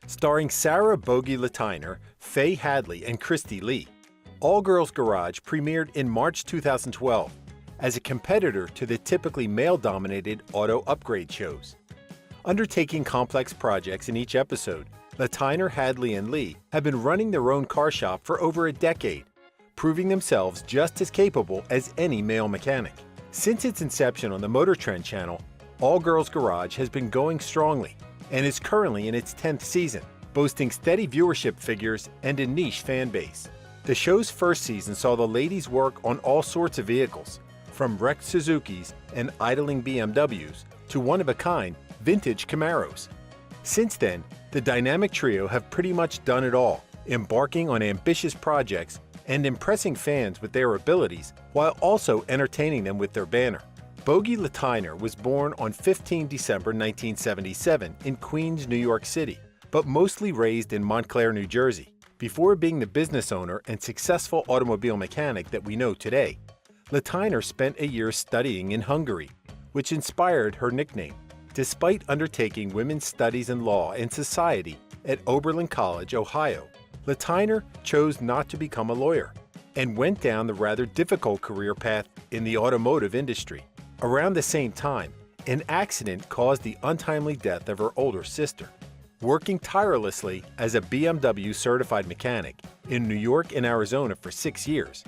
Starring Sarah Bogi Lateiner, Faye Hadley, and Christy Lee, All Girls Garage premiered in March 2012 as a competitor to the typically male-dominated auto upgrade shows. Undertaking complex projects in each episode, Lateiner, Hadley, and Lee have been running their own car shop for over a decade, proving themselves just as capable as any male mechanic. Since its inception on the Motor Trend channel, All Girls Garage has been going strongly and is currently in its 10th season, boasting steady viewership figures and a niche fan base. The show's first season saw the ladies work on all sorts of vehicles, from wrecked Suzukis and idling BMWs to one-of-a-kind vintage Camaros. Since then, the dynamic trio have pretty much done it all, embarking on ambitious projects and impressing fans with their abilities while also entertaining them with their banner. Bogi Lateiner was born on 15 December 1977 in Queens, New York City, but mostly raised in Montclair, New Jersey. Before being the business owner and successful automobile mechanic that we know today, Lateiner spent a year studying in Hungary, which inspired her nickname. Despite undertaking women's studies in law and society at Oberlin College, Ohio, Lateiner chose not to become a lawyer and went down the rather difficult career path in the automotive industry. Around the same time, an accident caused the untimely death of her older sister. Working tirelessly as a BMW certified mechanic in New York and Arizona for 6 years,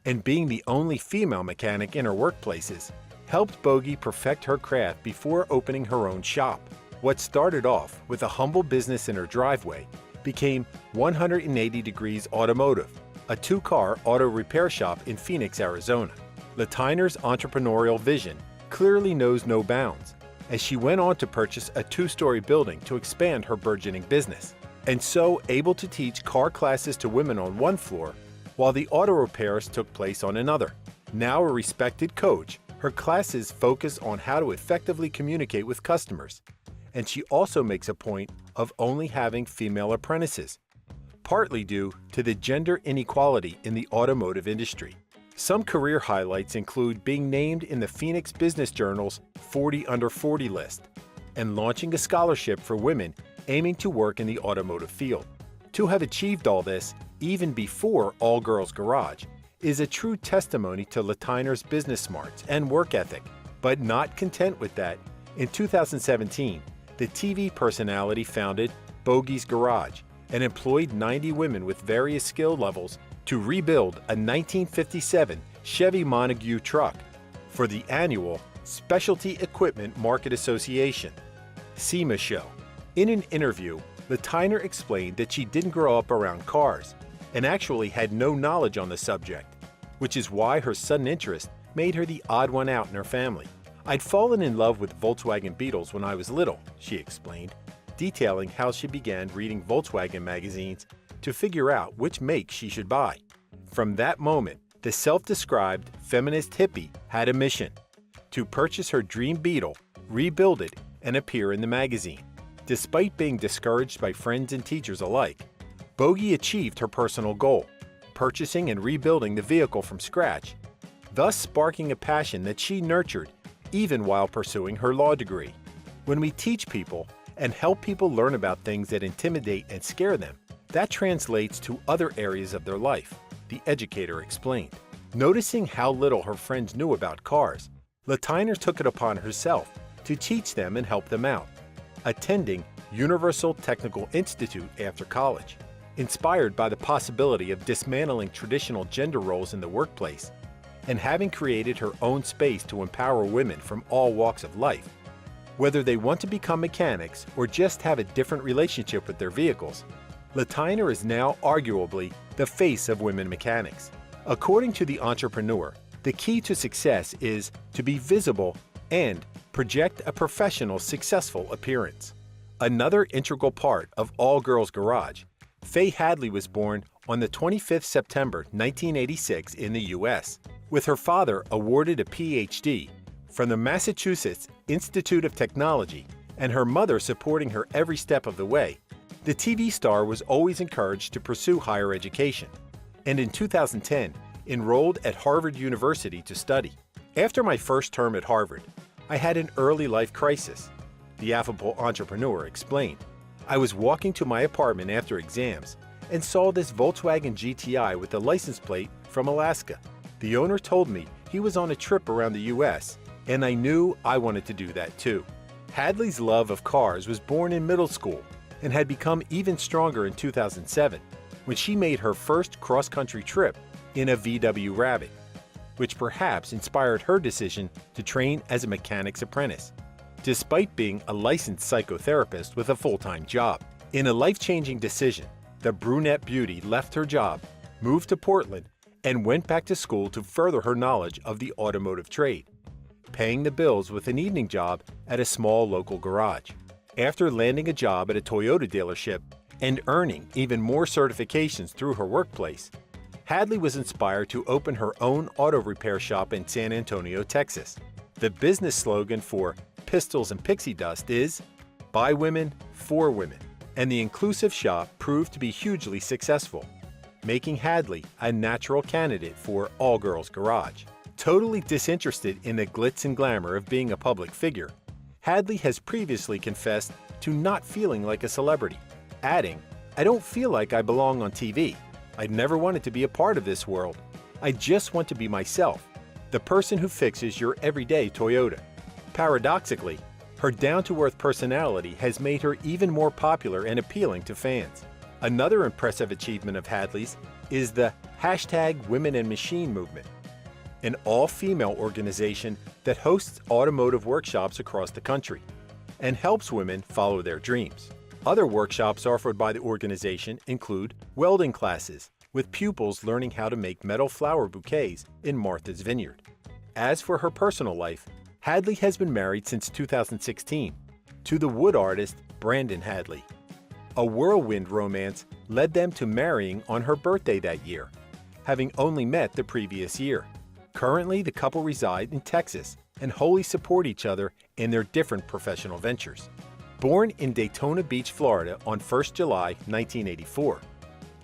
and being the only female mechanic in her workplaces, helped Bogi perfect her craft before opening her own shop. What started off with a humble business in her driveway became 180 Degrees Automotive, a 2-car auto repair shop in Phoenix, Arizona. Lateiner's entrepreneurial vision clearly knows no bounds, as she went on to purchase a 2-story building to expand her burgeoning business, and so able to teach car classes to women on one floor while the auto repairs took place on another. Now a respected coach, her classes focus on how to effectively communicate with customers, and she also makes a point of only having female apprentices, partly due to the gender inequality in the automotive industry. Some career highlights include being named in the Phoenix Business Journal's 40 Under 40 list and launching a scholarship for women aiming to work in the automotive field. To have achieved all this, even before All Girls Garage, is a true testimony to Lateiner's business smarts and work ethic. But not content with that, in 2017, the TV personality founded Bogi's Garage and employed 90 women with various skill levels to rebuild a 1957 Chevy Montague truck for the annual Specialty Equipment Market Association, SEMA show. In an interview, Lateiner explained that she didn't grow up around cars and actually had no knowledge on the subject, which is why her sudden interest made her the odd one out in her family. "I'd fallen in love with Volkswagen Beetles when I was little," she explained, detailing how she began reading Volkswagen magazines to figure out which make she should buy. From that moment, the self-described feminist hippie had a mission: to purchase her dream Beetle, rebuild it, and appear in the magazine. Despite being discouraged by friends and teachers alike, Bogi achieved her personal goal, purchasing and rebuilding the vehicle from scratch, thus sparking a passion that she nurtured even while pursuing her law degree. When we teach people and help people learn about things that intimidate and scare them, that translates to other areas of their life, the educator explained. Noticing how little her friends knew about cars, Lateiner took it upon herself to teach them and help them out, attending Universal Technical Institute after college. Inspired by the possibility of dismantling traditional gender roles in the workplace, and having created her own space to empower women from all walks of life, whether they want to become mechanics or just have a different relationship with their vehicles, Lateiner is now arguably the face of women mechanics. According to the entrepreneur, the key to success is to be visible and project a professional, successful appearance. Another integral part of All Girls Garage, Faye Hadley was born on the 25th September 1986 in the U.S., with her father awarded a Ph.D. from the Massachusetts Institute of Technology and her mother supporting her every step of the way. The TV star was always encouraged to pursue higher education, and in 2010 enrolled at Harvard University to study. "After my first term at Harvard, I had an early life crisis," the affable entrepreneur explained. I was walking to my apartment after exams and saw this Volkswagen GTI with a license plate from Alaska. The owner told me he was on a trip around the US, and I knew I wanted to do that too. Hadley's love of cars was born in middle school and had become even stronger in 2007 when she made her first cross-country trip in a VW Rabbit, which perhaps inspired her decision to train as a mechanic's apprentice, despite being a licensed psychotherapist with a full-time job. In a life-changing decision, the brunette beauty left her job, moved to Portland, and went back to school to further her knowledge of the automotive trade, paying the bills with an evening job at a small local garage. After landing a job at a Toyota dealership and earning even more certifications through her workplace, Hadley was inspired to open her own auto repair shop in San Antonio, Texas. The business slogan for Pistols and Pixie Dust is "By Women, for Women," and the inclusive shop proved to be hugely successful, making Hadley a natural candidate for all-girls garage. Totally disinterested in the glitz and glamour of being a public figure, Hadley has previously confessed to not feeling like a celebrity, adding, "I don't feel like I belong on TV. I never wanted to be a part of this world. I just want to be myself, the person who fixes your everyday Toyota." Paradoxically, her down-to-earth personality has made her even more popular and appealing to fans. Another impressive achievement of Hadley's is the #WomenandMachine movement, an all-female organization that hosts automotive workshops across the country and helps women follow their dreams. Other workshops offered by the organization include welding classes, with pupils learning how to make metal flower bouquets in Martha's Vineyard. As for her personal life, Hadley has been married since 2016 to the wood artist Brandon Hadley. A whirlwind romance led them to marrying on her birthday that year, having only met the previous year. Currently, the couple reside in Texas and wholly support each other in their different professional ventures. Born in Daytona Beach, Florida on 1st July 1984,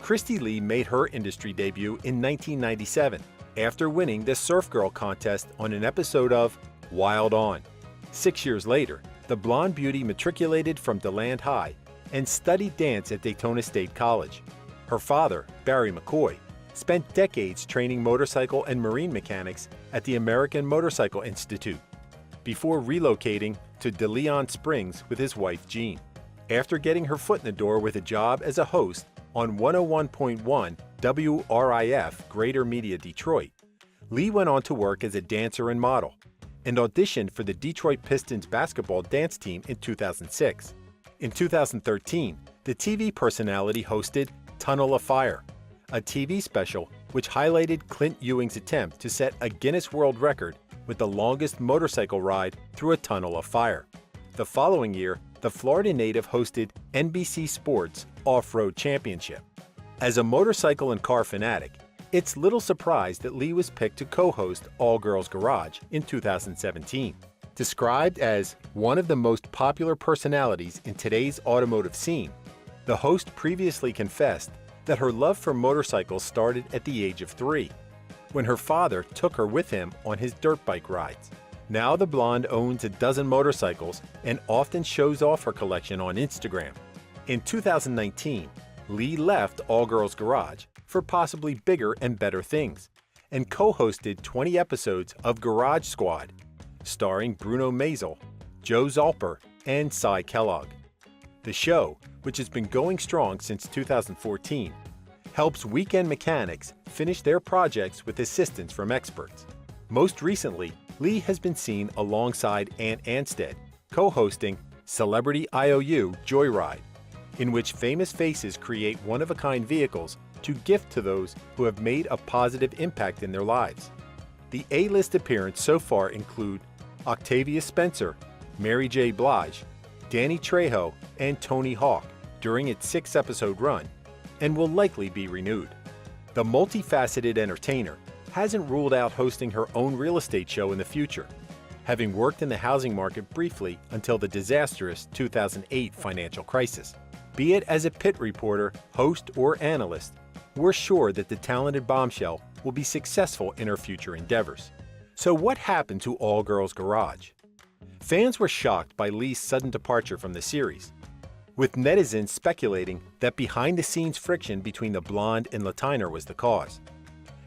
Christy Lee made her industry debut in 1997 after winning the Surf Girl contest on an episode of Wild On. 6 years later, the blonde beauty matriculated from DeLand High and studied dance at Daytona State College. Her father, Barry McCoy, spent decades training motorcycle and marine mechanics at the American Motorcycle Institute before relocating to DeLeon Springs with his wife Jean. After getting her foot in the door with a job as a host on 101.1 WRIF Greater Media Detroit, Lee went on to work as a dancer and model and auditioned for the Detroit Pistons basketball dance team in 2006. In 2013, the TV personality hosted Tunnel of Fire, a TV special which highlighted Clint Ewing's attempt to set a Guinness World Record with the longest motorcycle ride through a tunnel of fire. The following year, the Florida native hosted NBC Sports Off-Road Championship. As a motorcycle and car fanatic, it's little surprise that Lee was picked to co-host All Girls Garage in 2017. Described as one of the most popular personalities in today's automotive scene, the host previously confessed that her love for motorcycles started at the age of 3, when her father took her with him on his dirt bike rides. Now the blonde owns a dozen motorcycles and often shows off her collection on Instagram. In 2019, Lee left All Girls Garage for possibly bigger and better things, and co-hosted 20 episodes of Garage Squad, starring Bruno Mazel, Joe Zalper, and Cy Kellogg. The show, which has been going strong since 2014, helps weekend mechanics finish their projects with assistance from experts. Most recently, Lee has been seen alongside Ant Anstead, co-hosting Celebrity IOU Joyride, in which famous faces create one-of-a-kind vehicles to gift to those who have made a positive impact in their lives. The A-list appearances so far include Octavia Spencer, Mary J. Blige, Danny Trejo, and Tony Hawk during its 6-episode run, and will likely be renewed. The multifaceted entertainer hasn't ruled out hosting her own real estate show in the future, having worked in the housing market briefly until the disastrous 2008 financial crisis. Be it as a pit reporter, host, or analyst, we're sure that the talented bombshell will be successful in her future endeavors. So what happened to All Girls Garage? Fans were shocked by Lee's sudden departure from the series. with netizens speculating that behind-the-scenes friction between the blonde and Lateiner was the cause.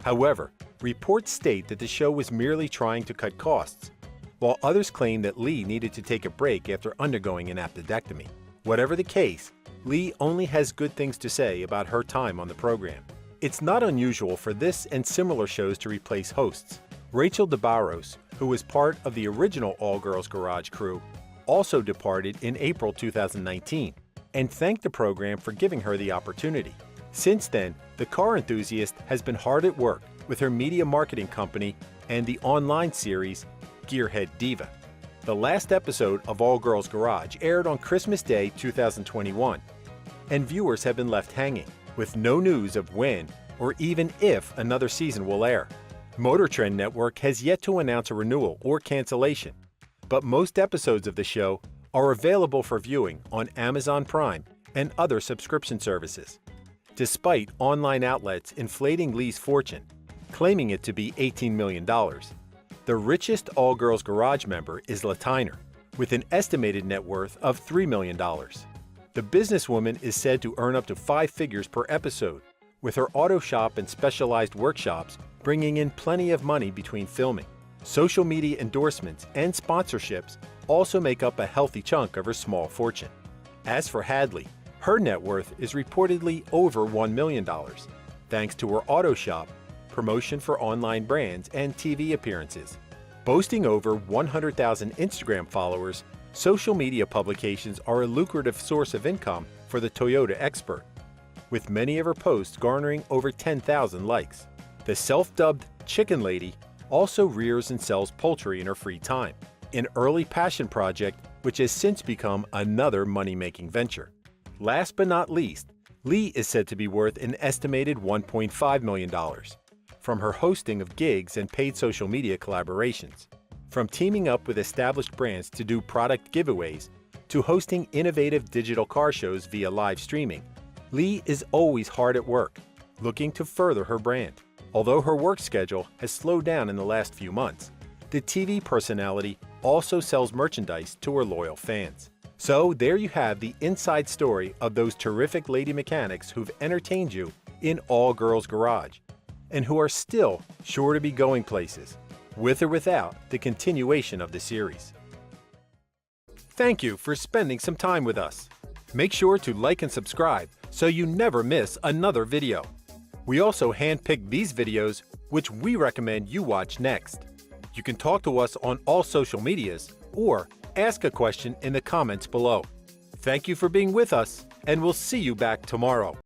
However, reports state that the show was merely trying to cut costs, while others claim that Lee needed to take a break after undergoing an appendectomy. Whatever the case, Lee only has good things to say about her time on the program. It's not unusual for this and similar shows to replace hosts. Rachel DeBarros, who was part of the original All Girls Garage crew, also departed in April 2019 and thanked the program for giving her the opportunity. Since then, the car enthusiast has been hard at work with her media marketing company and the online series Gearhead Diva. The last episode of All Girls Garage aired on Christmas Day 2021, and viewers have been left hanging, with no news of when or even if another season will air. Motor Trend Network has yet to announce a renewal or cancellation, but most episodes of the show are available for viewing on Amazon Prime and other subscription services. Despite online outlets inflating Lee's fortune, claiming it to be $18 million, the richest All Girls Garage member is Lateiner, with an estimated net worth of $3 million. The businesswoman is said to earn up to 5 figures per episode, with her auto shop and specialized workshops bringing in plenty of money between filming. Social media endorsements and sponsorships also make up a healthy chunk of her small fortune. As for Hadley, her net worth is reportedly over $1 million, thanks to her auto shop, promotion for online brands, and TV appearances. Boasting over 100,000 Instagram followers, social media publications are a lucrative source of income for the Toyota expert, with many of her posts garnering over 10,000 likes. The self-dubbed Chicken Lady also rears and sells poultry in her free time, an early passion project which has since become another money-making venture. Last but not least, Lee is said to be worth an estimated $1.5 million from her hosting of gigs and paid social media collaborations. From teaming up with established brands to do product giveaways to hosting innovative digital car shows via live streaming, Lee is always hard at work, looking to further her brand. Although her work schedule has slowed down in the last few months, the TV personality also sells merchandise to her loyal fans. So there you have the inside story of those terrific lady mechanics who've entertained you in All Girls Garage, and who are still sure to be going places, with or without the continuation of the series. Thank you for spending some time with us. Make sure to like and subscribe so you never miss another video. We also handpick these videos which we recommend you watch next. You can talk to us on all social medias or ask a question in the comments below. Thank you for being with us, and we'll see you back tomorrow.